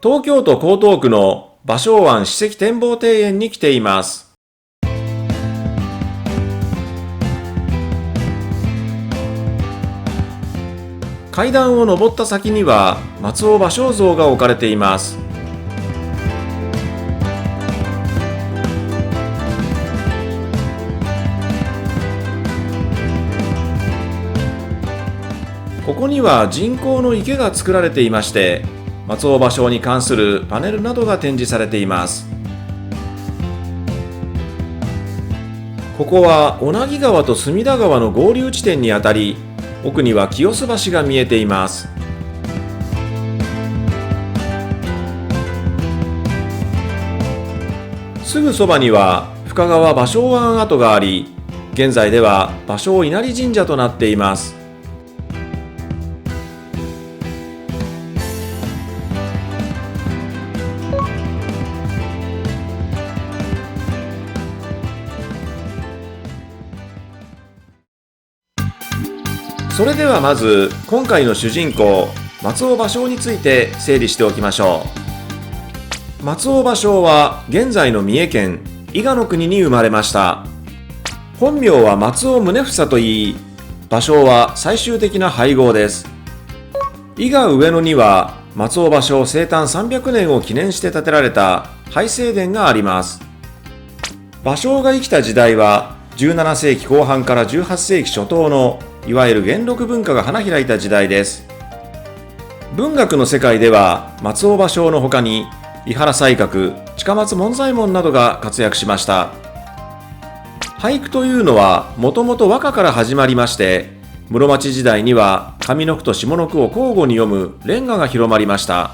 東京都江東区の芭蕉湾史跡展望庭園に来ています。階段を登った先には松尾芭蕉像が置かれています。ここには人工の池が作られていまして、松尾芭蕉に関するパネルなどが展示されています。ここは小名木川と隅田川の合流地点にあたり、奥には清洲橋が見えています。すぐそばには深川芭蕉湾跡があり、現在では芭蕉稲荷神社となっています。それではまず今回の主人公松尾芭蕉について整理しておきましょう。松尾芭蕉は現在の三重県伊賀の国に生まれました。本名は松尾宗房といい、芭蕉は最終的な配合です。伊賀上野には松尾芭蕉生誕300年を記念して建てられた拝正殿があります。芭蕉が生きた時代は17世紀後半から18世紀初頭のいわゆる元禄文化が花開いた時代です。文学の世界では松尾芭蕉の他に井原西鶴、近松門左衛門などが活躍しました。俳句というのはもともと和歌から始まりまして、室町時代には上の句と下の句を交互に読む連歌が広まりました。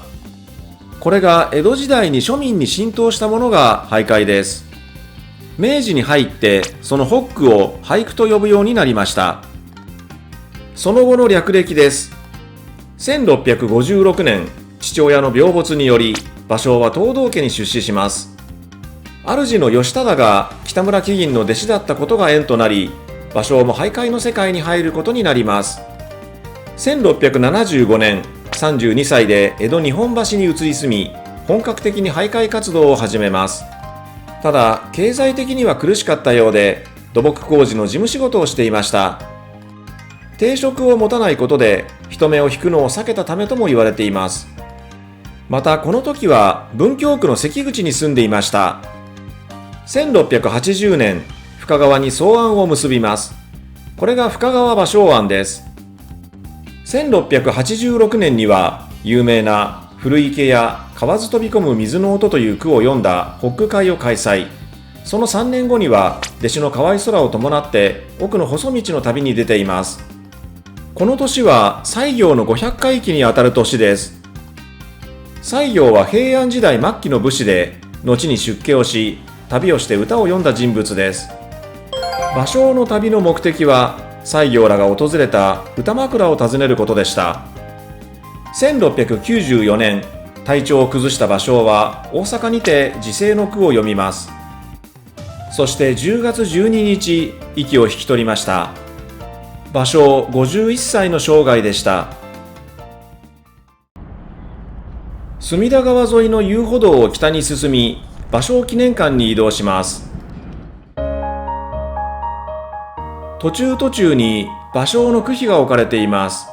これが江戸時代に庶民に浸透したものが俳諧です。明治に入ってその北句を俳句と呼ぶようになりました。その後の略歴です。1656年、父親の病没により芭蕉は藤堂家に出仕します。主の義忠が北村貴銀の弟子だったことが縁となり、芭蕉も俳諧の世界に入ることになります。1675年、32歳で江戸日本橋に移り住み、本格的に俳諧活動を始めます。ただ、経済的には苦しかったようで、土木工事の事務仕事をしていました。定職を持たないことで人目を引くのを避けたためとも言われています。またこの時は文京区の関口に住んでいました。1680年、深川に草案を結びます。これが深川芭蕉庵です。1686年には有名な古池や河津飛び込む水の音という句を読んだ北句会を開催。その3年後には弟子の河合空を伴って奥の細道の旅に出ています。この年は西行の500回忌にあたる年です。西行は平安時代末期の武士で、後に出家をし、旅をして歌を読んだ人物です。芭蕉の旅の目的は、西行らが訪れた歌枕を訪ねることでした。1694年、体調を崩した芭蕉は大阪にて辞世の句を読みます。そして10月12日、息を引き取りました。芭蕉51歳の生涯でした。隅田川沿いの遊歩道を北に進み、芭蕉記念館に移動します。途中に芭蕉の句碑が置かれています。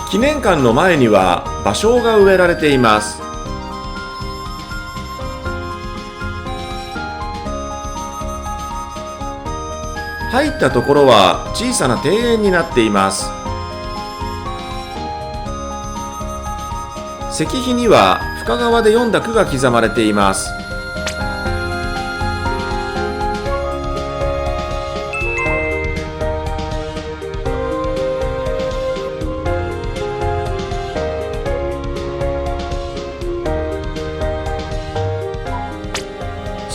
記念館の前には芭蕉が植えられています。入ったところは小さな庭園になっています。石碑には深川で読んだ句が刻まれています。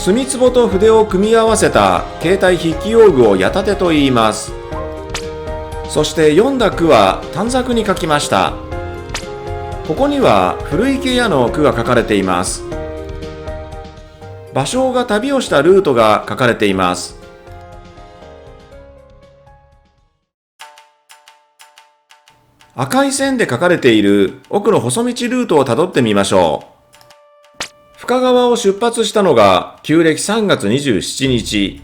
墨壺と筆を組み合わせた携帯筆記用具を矢立てと言います。そして読んだ句は短冊に書きました。ここには古池屋の句が書かれています。芭蕉が旅をしたルートが書かれています。赤い線で書かれている奥の細道ルートをたどってみましょう。深川を出発したのが旧暦3月27日。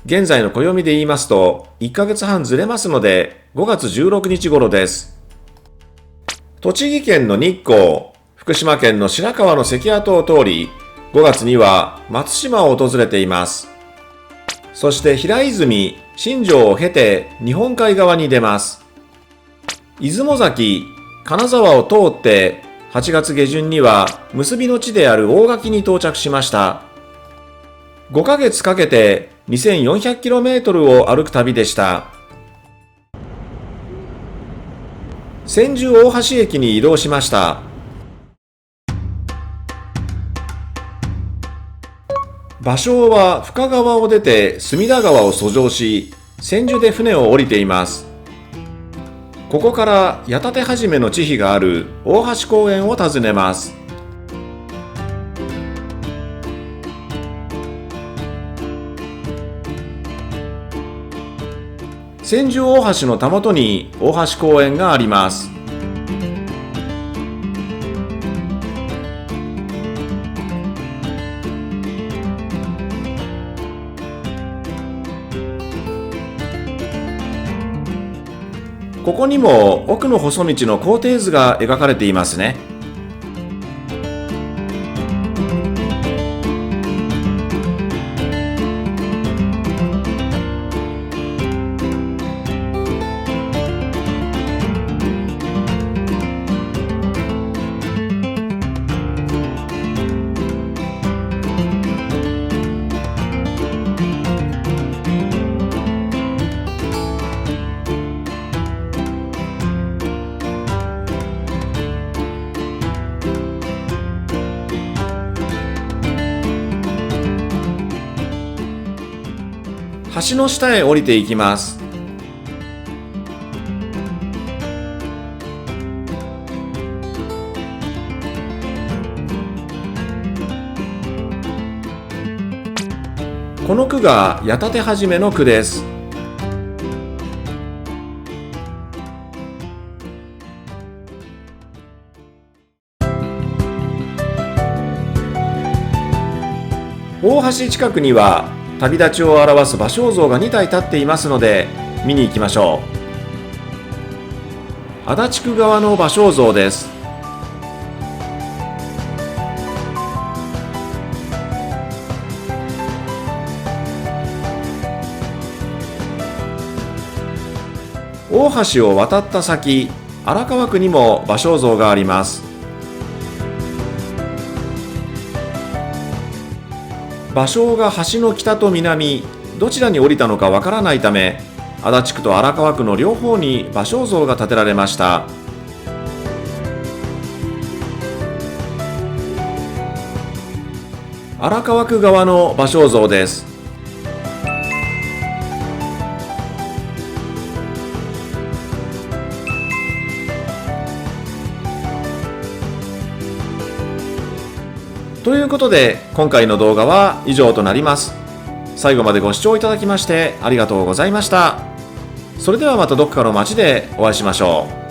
現在の暦で言いますと1ヶ月半ずれますので5月16日頃です。栃木県の日光、福島県の白河の関跡を通り、5月には松島を訪れています。そして平泉、新庄を経て日本海側に出ます。出雲崎、金沢を通って8月下旬には結びの地である大垣に到着しました。5ヶ月かけて 2400km を歩く旅でした。千住大橋駅に移動しました。芭蕉は深川を出て隅田川を遡上し、千住で船を降りています。ここから矢立はじめの地碑がある大橋公園を訪ねます。千住大橋のたもとに大橋公園があります。ここにも奥の細道の工程図が描かれていますね。橋の下へ降りていきます。この句が矢立はじめの句です。大橋近くには旅立ちを表す芭蕉像が2体立っていますので見に行きましょう。足立区側の芭蕉像です。大橋を渡った先、荒川区にも芭蕉像があります。芭蕉が橋の北と南、どちらに降りたのかわからないため、足立区と荒川区の両方に芭蕉像が建てられました。荒川区側の芭蕉像です。ということで、今回の動画は以上となります。最後までご視聴いただきましてありがとうございました。それではまたどこかの街でお会いしましょう。